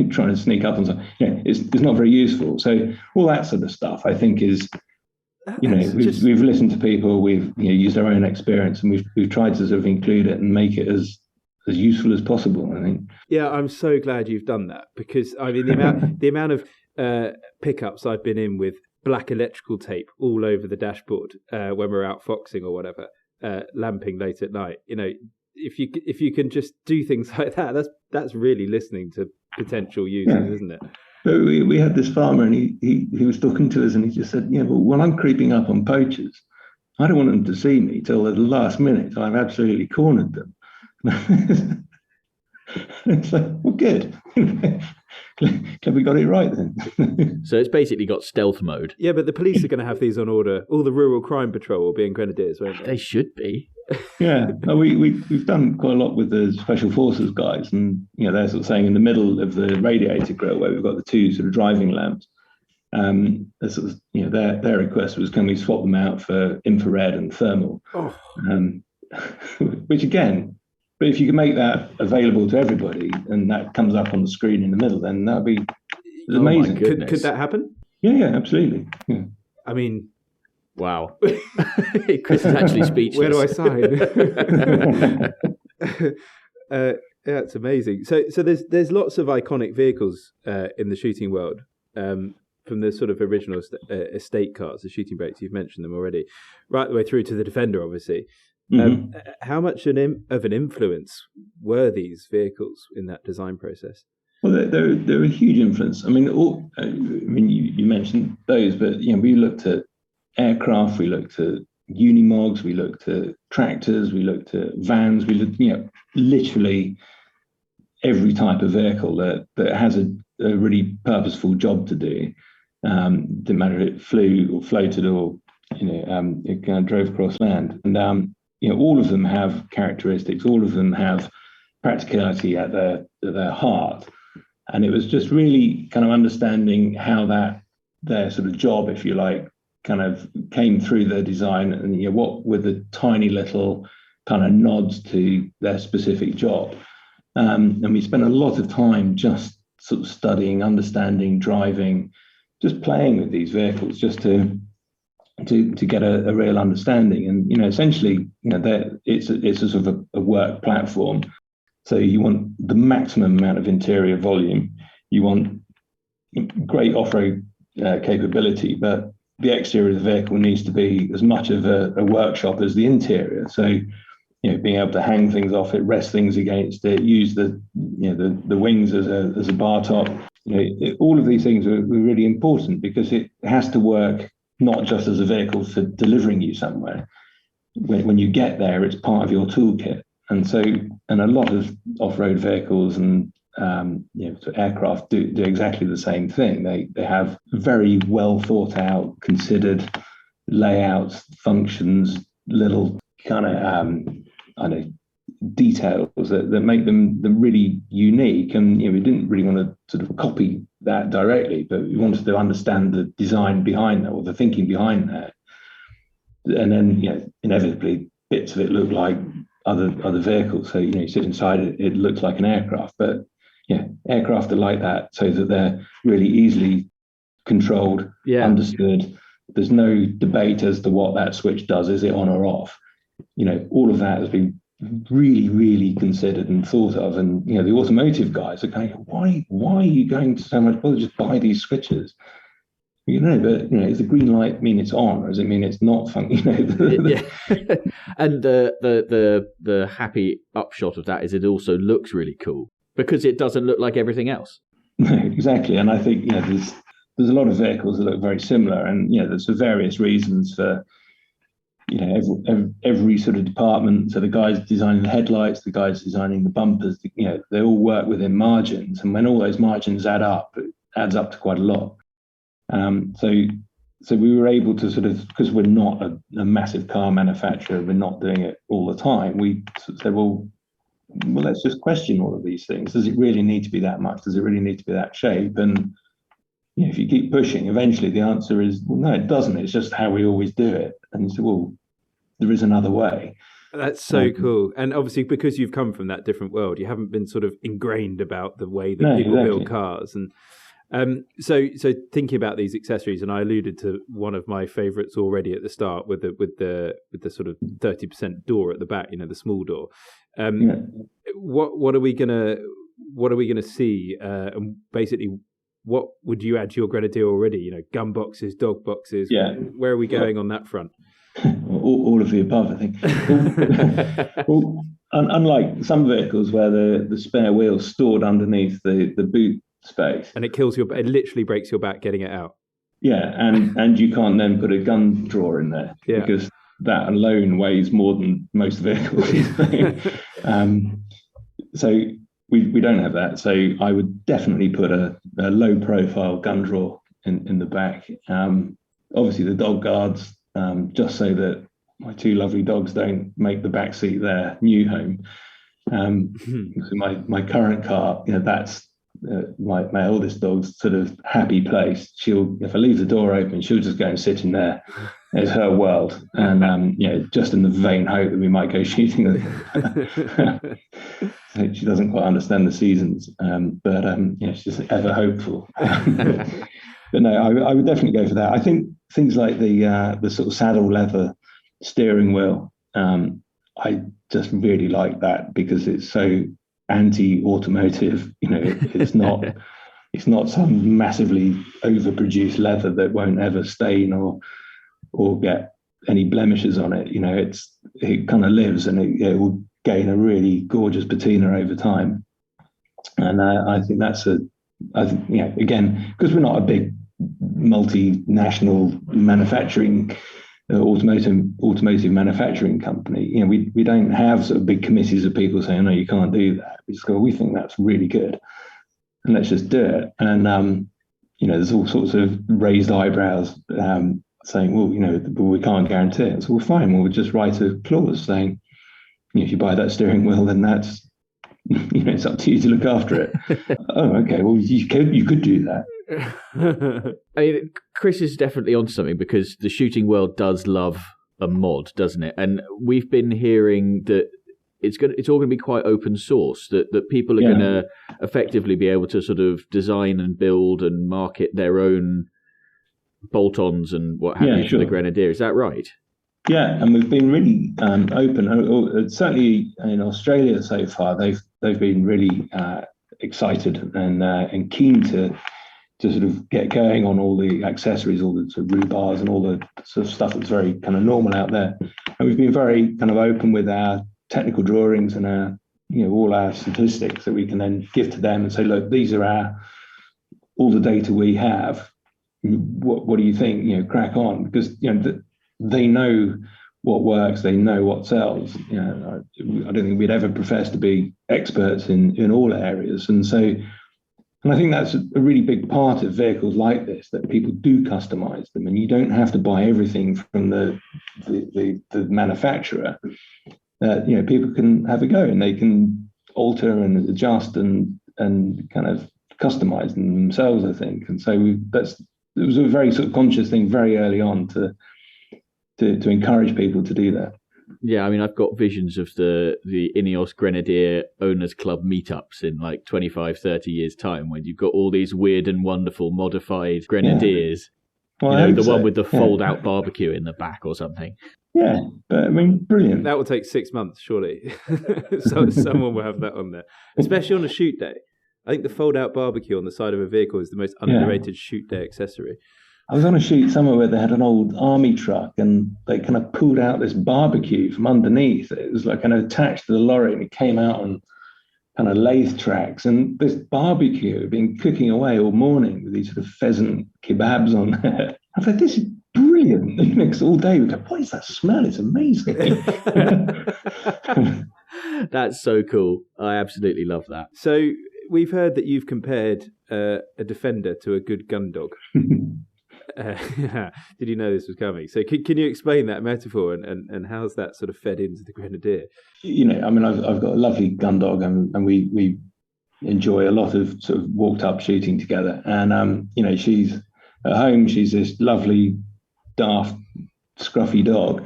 trying to sneak up on something, it's not very useful. So all that sort of stuff, I think, is... we've listened to people, we've used our own experience, and we've tried to sort of include it and make it as useful as possible, I think. Yeah, I'm so glad you've done that, because I mean the amount of pickups I've been in with black electrical tape all over the dashboard when we're out foxing or whatever, lamping late at night. If you can just do things like that, that's really listening to potential users, isn't it? But we had this farmer, and he was talking to us, and he just said, "Yeah, but when I'm creeping up on poachers, I don't want them to see me till the last minute. I've absolutely cornered them." It's like, well, good. Glad we got it right then. So it's basically got stealth mode. Yeah, but the police are going to have these on order. All the rural crime patrol will be in Grenadiers, won't they? They should be. Yeah, we've done quite a lot with the special forces guys, and they're sort of saying in the middle of the radiator grill where we've got the two sort of driving lamps. Sort of, their request was, can we swap them out for infrared and thermal? Oh. Which again, but if you can make that available to everybody and that comes up on the screen in the middle, then that'd be amazing. Could that happen? Yeah, absolutely. Yeah. I mean, wow. Chris is actually speechless. Where do I sign? Yeah, it's amazing. So there's lots of iconic vehicles in the shooting world. For from the sort of original estate cars, the shooting brakes, you've mentioned them already, right the way through to the Defender, obviously. How much of an influence were these vehicles in that design process? Well, they're a huge influence. I mean, you mentioned those, but we looked at aircraft, we looked at unimogs, we looked at tractors, we looked at vans, we looked, literally every type of vehicle that has a really purposeful job to do. Didn't matter if it flew or floated or it kind of drove across land, and all of them have characteristics. All of them have practicality at their heart. And it was just really kind of understanding how their sort of job, if you like, kind of came through their design, and what were the tiny little kind of nods to their specific job. And we spent a lot of time just sort of studying, understanding, driving, just playing with these vehicles, just to get a real understanding. And essentially, it's a sort of a work platform. So you want the maximum amount of interior volume. You want great off-road capability, but the exterior of the vehicle needs to be as much of a workshop as the interior. So, being able to hang things off it, rest things against it, use the wings as a bar top. All of these things are really important because it has to work not just as a vehicle for delivering you somewhere. When you get there, it's part of your toolkit. And a lot of off-road vehicles and aircraft do exactly the same thing. They have very well thought out, considered layouts, functions, little kind of details that make them really unique. And we didn't really want to sort of copy that directly, but we wanted to understand the design behind that or the thinking behind that. And then inevitably bits of it look like other vehicles. So you sit inside it looks like an aircraft, but aircraft are like that, so that they're really easily controlled, understood. There's no debate as to what that switch does. Is it on or off? All of that has been really, really considered and thought of. And the automotive guys are going, why are you going to so much bother? Just buy these switches. But does the green light mean it's on, or does it mean it's not funny? Yeah. And the happy upshot of that is it also looks really cool because it doesn't look like everything else. No, exactly. And I think there's a lot of vehicles that look very similar, and there's for various reasons for every sort of department. So the guys designing the headlights, the guys designing the bumpers, they all work within margins, and when all those margins add up, it adds up to quite a lot. So we were able to sort of, because we're not a massive car manufacturer, we're not doing it all the time. We said, well, let's just question all of these things. Does it really need to be that much? Does it really need to be that shape? And if you keep pushing, eventually the answer is, well, no, it doesn't. It's just how we always do it. And you say, well, there is another way. That's so cool. And obviously, because you've come from that different world, you haven't been sort of ingrained about the way that people build cars. And so thinking about these accessories, and I alluded to one of my favourites already at the start with the sort of 30% door at the back, the small door. What are we gonna see? And basically, what would you add to your Grenadier already? Gun boxes, dog boxes. Yeah. Where are we going on that front? all of the above, I think. Well, unlike some vehicles where the spare wheel's stored underneath the boot space, and it literally breaks your back getting it out. Yeah, and you can't then put a gun drawer in there because that alone weighs more than most vehicles. So we don't have that. So I would definitely put a low profile gun drawer in the back. Obviously the dog guards, just so that my two lovely dogs don't make the back seat their new home. My current car, that's my oldest dog's sort of happy place. If I leave the door open, she'll just go and sit in there. It's her world, and just in the vain hope that we might go shooting. So she doesn't quite understand the seasons, but she's just ever hopeful. But no, I would definitely go for that. I think things like the sort of saddle leather steering wheel, I just really like that because it's so anti-automotive. It's not it's not some massively overproduced leather that won't ever stain or get any blemishes on it. It kind of lives, and it will gain a really gorgeous patina over time. And I think again, because we're not a big multinational manufacturing automotive manufacturing company, we don't have sort of big committees of people saying, no, you can't do that. We just go, we think that's really good, and let's just do it. And there's all sorts of raised eyebrows saying, well, we can't guarantee it. So we're fine. We'll just write a clause saying, if you buy that steering wheel, then that's it's up to you to look after it. Oh, okay. Well, you could do that. I mean, Chris is definitely on something, because the shooting world does love a mod, doesn't it? And we've been hearing that it's all going to be quite open source. That people are going to effectively be able to sort of design and build and market their own bolt-ons and what have you for the Grenadier. Is that right? Yeah, and we've been really open. Certainly in Australia so far, they've been really excited and keen to sort of get going on all the accessories, all the sort of rubars and all the sort of stuff that's very kind of normal out there. And we've been very kind of open with our technical drawings and our all our statistics that we can then give to them and say, look, these are all the data we have. What do you think? Crack on, because they know what works, they know what sells. I don't think we'd ever profess to be experts in all areas, and I think that's a really big part of vehicles like this, that people do customize them, and you don't have to buy everything from the manufacturer. People can have a go, and they can alter and adjust and kind of customize them themselves, I think. And so it was a very sort of conscious thing very early on to encourage people to do that. Yeah, I mean, I've got visions of the INEOS Grenadier Owners Club meetups in like 25, 30 years' time, when you've got all these weird and wonderful modified Grenadiers. Yeah. Well, the one with the fold-out barbecue in the back or something. Yeah, but I mean, brilliant. That will take 6 months, surely. So someone will have that on there, especially on a shoot day. I think the fold-out barbecue on the side of a vehicle is the most underrated shoot day accessory. I was on a shoot somewhere where they had an old army truck, and they kind of pulled out this barbecue from underneath. It was like kind of attached to the lorry, and it came out on kind of lathe tracks. And this barbecue had been cooking away all morning with these sort of pheasant kebabs on there. I thought, this is brilliant. Next all day we go, what is that smell? It's amazing. That's so cool. I absolutely love that. So we've heard that you've compared a defender to a good gun dog. Did you know this was coming? So can you explain that metaphor and how's that sort of fed into the Grenadier? I mean, I've got a lovely gun dog, and we enjoy a lot of sort of walked up shooting together. And she's at home. She's this lovely, daft, scruffy dog,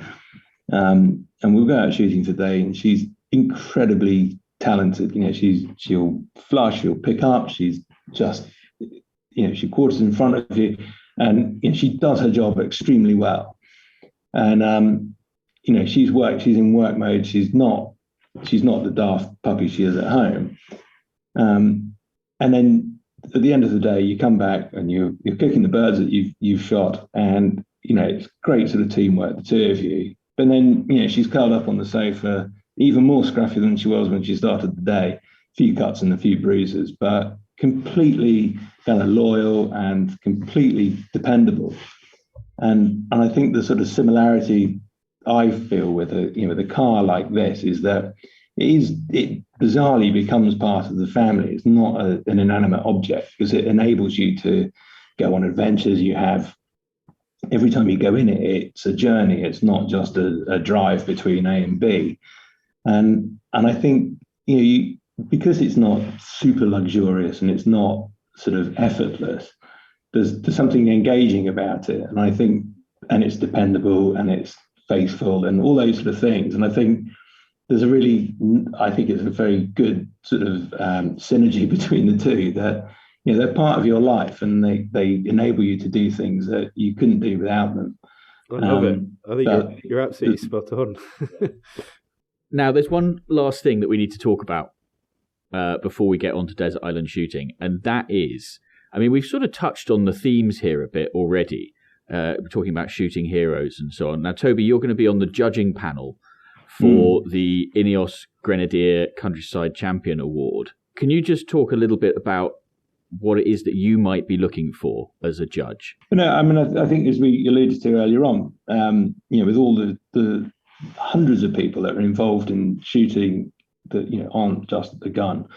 and we'll go out shooting today. And she's incredibly talented. She'll flush, she'll pick up. She's just, she quarters in front of you. And she does her job extremely well. And she's in work mode. She's not the daft puppy she is at home. And then at the end of the day, you come back and you're cooking the birds that you've shot, and it's great sort of teamwork, the two of you. But then she's curled up on the sofa, even more scruffy than she was when she started the day. A few cuts and a few bruises, but completely kind of loyal and completely dependable. And I think the sort of similarity I feel with a car like this is that it bizarrely becomes part of the family. It's not an inanimate object, because it enables you to go on adventures. You have, every time you go in it, it's a journey. It's not just a drive between A and B. And I think because it's not super luxurious and it's not sort of effortless, there's something engaging about it. And I think, and it's dependable and it's faithful and all those sort of things. And I think it's a very good sort of synergy between the two, that they're part of your life, and they enable you to do things that you couldn't do without them. I love it. I think you're absolutely spot on. Now, there's one last thing that we need to talk about before we get on to desert island shooting, and that is I mean, we've sort of touched on the themes here a bit already. We're talking about shooting heroes and so on. Now, Toby, you're going to be on the judging panel for the INEOS Grenadier Countryside Champion Award. Can you just talk a little bit about what it is that you might be looking for as a judge? No, I mean, I think as we alluded to earlier on, with all the hundreds of people that are involved in shooting that aren't just the gun,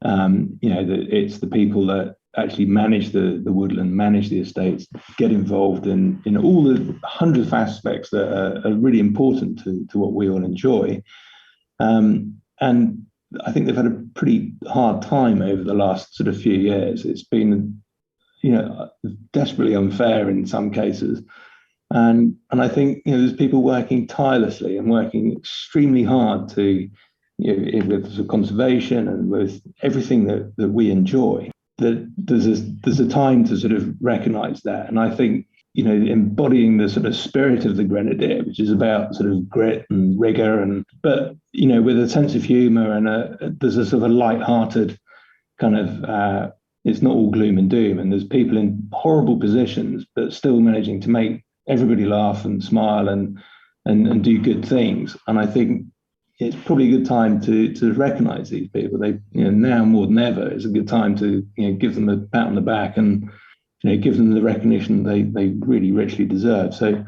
it's the people that actually manage the woodland, manage the estates, get involved in all the hundreds of aspects that are really important to what we all enjoy. And I think they've had a pretty hard time over the last sort of few years. It's been, desperately unfair in some cases. And I think, there's people working tirelessly and working extremely hard to, with conservation and with everything that we enjoy, that there's a time to sort of recognise that. And I think, embodying the sort of spirit of the Grenadier, which is about sort of grit and rigour, but with a sense of humour and there's a sort of a light-hearted kind of, it's not all gloom and doom, and there's people in horrible positions, but still managing to make everybody laugh and smile and do good things. And I think it's probably a good time to recognise these people. They, now more than ever, it's a good time to give them a pat on the back and give them the recognition they really richly deserve. So,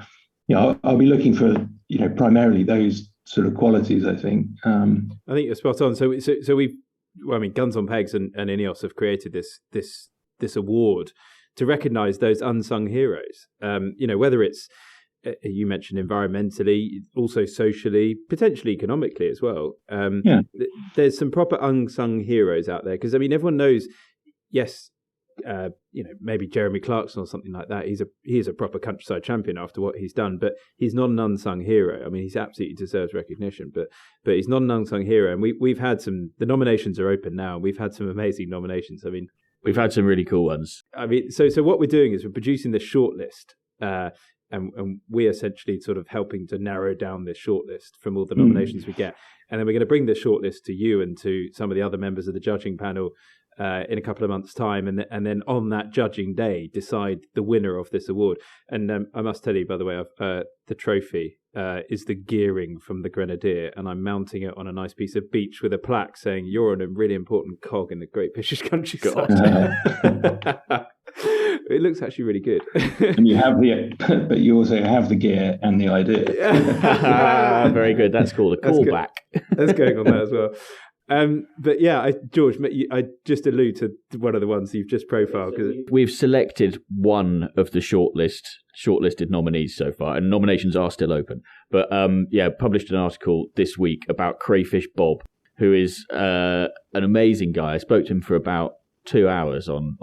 I'll be looking for primarily those sort of qualities. I think. I think you're spot on. So we've, Guns on Pegs and INEOS have created this award to recognise those unsung heroes. Whether it's you mentioned environmentally, also socially, potentially economically as well. There's some proper unsung heroes out there because everyone knows. Yes, maybe Jeremy Clarkson or something like that. He is a proper countryside champion after what he's done, but he's not an unsung hero. He's absolutely deserves recognition, but he's not an unsung hero. And we've had the nominations are open now. We've had some amazing nominations. We've had some really cool ones. So what we're doing is we're producing this shortlist, and we're essentially sort of helping to narrow down this shortlist from all the nominations we get. And then we're going to bring this shortlist to you and to some of the other members of the judging panel in a couple of months' time, and then on that judging day decide the winner of this award. And I must tell you, by the way, the trophy is the gearing from the Grenadier, and I'm mounting it on a nice piece of beach with a plaque saying you're on a really important cog in the Great British Countryside. It looks actually really good. And you have but you also have the gear and the idea. Very good. That's called a callback. That's going on there as well. But yeah, George, I just allude to one of the ones you've just profiled. We've selected one of the shortlisted nominees so far, and nominations are still open. But published an article this week about Crayfish Bob, who is an amazing guy. I spoke to him for about 2 hours on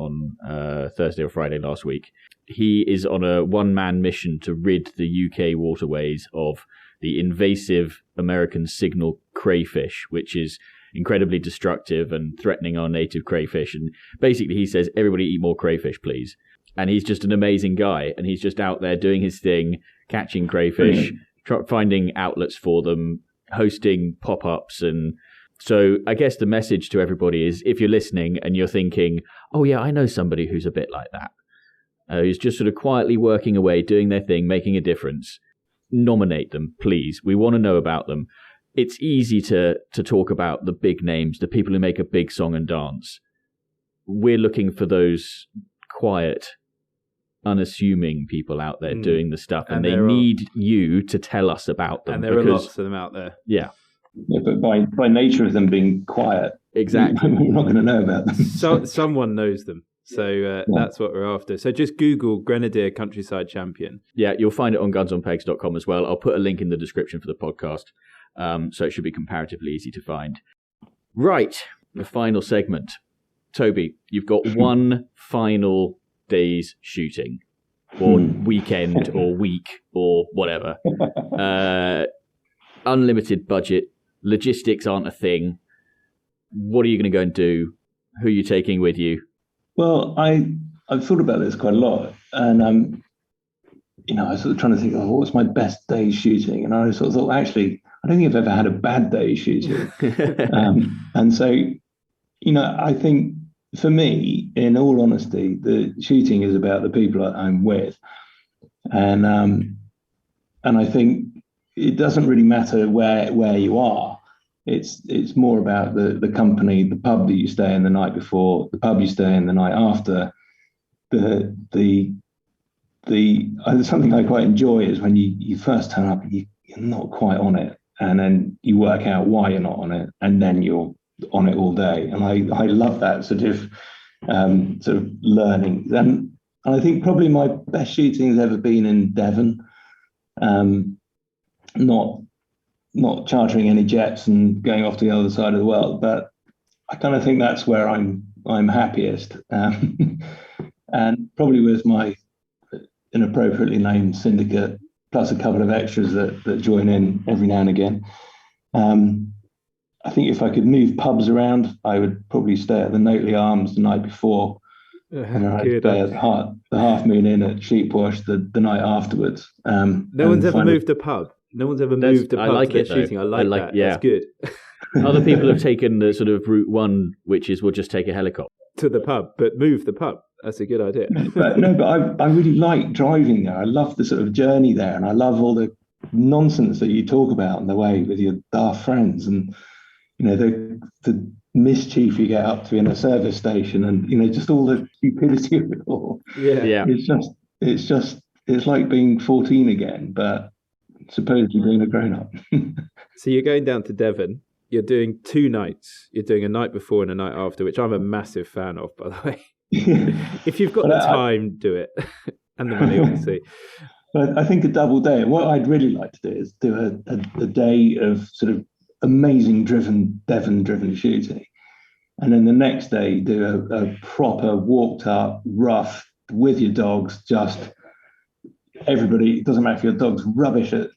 Thursday or Friday last week. He is on a one-man mission to rid the UK waterways of the invasive American signal crayfish, which is incredibly destructive and threatening our native crayfish. And basically he says, everybody eat more crayfish, please. And he's just an amazing guy. And he's just out there doing his thing, catching crayfish, finding outlets for them, hosting pop-ups. And so I guess the message to everybody is, if you're listening and you're thinking, oh yeah, I know somebody who's a bit like that, who's just sort of quietly working away, doing their thing, making a difference, nominate them, please. We want to know about them. It's easy to talk about the big names, the people who make a big song and dance. We're looking for those quiet, unassuming people out there doing the stuff, and they need you to tell us about them. And there are lots of them out there. Yeah. Yeah, but by nature of them being quiet, exactly, we're not going to know about them. So someone knows them. So that's what we're after. So just Google Grenadier Countryside Champion. Yeah, you'll find it on gunsonpegs.com as well. I'll put a link in the description for the podcast. So it should be comparatively easy to find. Right, the final segment. Toby, you've got one final day's shooting, or weekend, or week, or whatever. Unlimited budget. Logistics aren't a thing. What are you going to go and do? Who are you taking with you? Well, I've thought about this quite a lot, and I was sort of trying to think, what was my best day shooting? And I sort of thought, actually, I don't think I've ever had a bad day shooting. And so, I think for me, in all honesty, the shooting is about the people that I'm with, and I think it doesn't really matter where you are. It's more about the company, the pub that you stay in the night before, the pub you stay in the night after. Something I quite enjoy is when you first turn up and you're not quite on it, and then you work out why you're not on it, and then you're on it all day. And I love that sort of learning. And I think probably my best shooting has ever been in Devon. Not chartering any jets and going off to the other side of the world, but I kind of think that's where I'm happiest. And probably with my inappropriately named syndicate, plus a couple of extras that join in every now and again. I think if I could move pubs around, I would probably stay at the Notley Arms the night before, and I'd stay at the Half Moon Inn at Sheepwash the night afterwards. No one's ever moved a pub. No one's ever moved a pub to their shooting. I like that. Yeah. That's good. Other people have taken the sort of route one, which is we'll just take a helicopter to the pub, but move the pub. That's a good idea. But I really like driving there. I love the sort of journey there, and I love all the nonsense that you talk about on the way with your daft friends, and the mischief you get up to in a service station, and just all the stupidity of it all. Yeah. It's like being 14 again, but supposedly being a grown-up. So you're going down to Devon. You're doing 2 nights. You're doing a night before and a night after, which I'm a massive fan of, by the way. If you've got the time, do it. And the money, obviously. But I think a double day. What I'd really like to do is do a day of sort of amazing Devon-driven shooting. And then the next day, do a proper walked up, rough, with your dogs, just everybody. It doesn't matter if your dog's rubbish at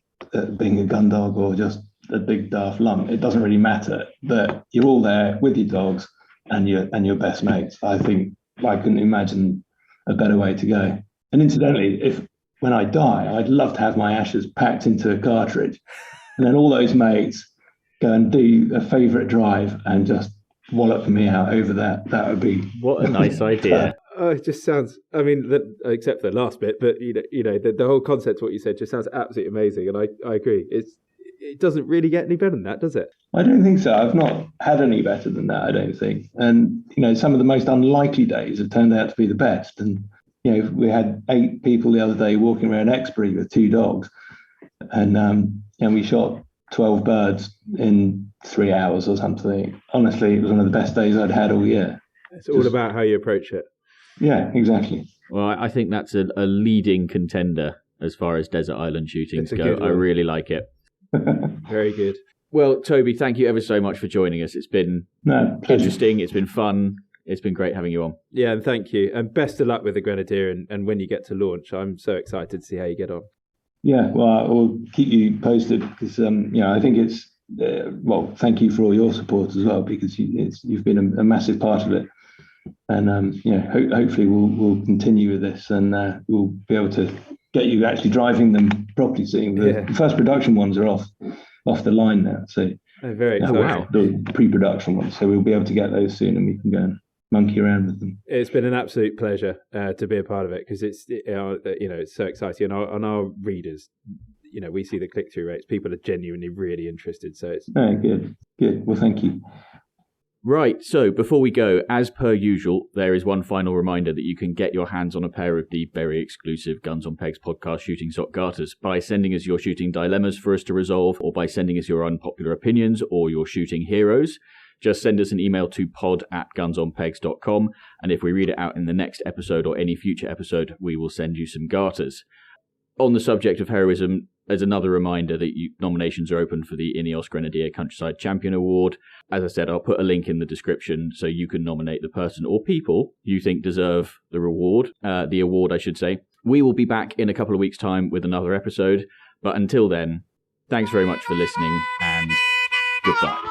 being a gun dog or just a big daft lump. It doesn't really matter. But you're all there with your dogs and your best mates. I think I couldn't imagine a better way to go. And incidentally, when I die, I'd love to have my ashes packed into a cartridge, and then all those mates go and do a favourite drive and just wallop me out over that. That would be what a nice idea. It just sounds. I mean, except for the last bit, but the whole concept of what you said just sounds absolutely amazing, and I agree. It doesn't really get any better than that, does it? I don't think so. I've not had any better than that, I don't think. And, some of the most unlikely days have turned out to be the best. And, we had 8 people the other day walking around Exbury with 2 dogs. And we shot 12 birds in 3 hours or something. Honestly, it was one of the best days I'd had all year. It's all about how you approach it. Yeah, exactly. Well, I think that's a leading contender as far as desert island shootings go. I really like it. Very good. Well, Toby, thank you ever so much for joining us. It's been interesting. It's been fun. It's been great having you on. Yeah, and thank you. And best of luck with the Grenadier and when you get to launch. I'm so excited to see how you get on. Yeah, well, I will keep you posted because, I think it's, thank you for all your support as well, because you've been a massive part of it. And, hopefully we'll continue with this, and we'll be able to get you actually driving them properly soon. The first production ones are off the line now. So very exciting. Wow. The pre-production ones. So we'll be able to get those soon, and we can go and monkey around with them. It's been an absolute pleasure to be a part of it, because it's so exciting, and our readers, we see the click-through rates. People are genuinely really interested. So it's good. Well, thank you. Right, so before we go, as per usual, there is one final reminder that you can get your hands on a pair of the very exclusive Guns on Pegs podcast shooting sock garters by sending us your shooting dilemmas for us to resolve, or by sending us your unpopular opinions or your shooting heroes. Just send us an email to pod@gunsonpegs.com, and if we read it out in the next episode or any future episode, we will send you some garters. On the subject of heroism, as another reminder that nominations are open for the INEOS Grenadier Countryside Champion Award. As I said, I'll put a link in the description so you can nominate the person or people you think deserve the award, I should say. We will be back in a couple of weeks' time with another episode, but until then, thanks very much for listening, and goodbye.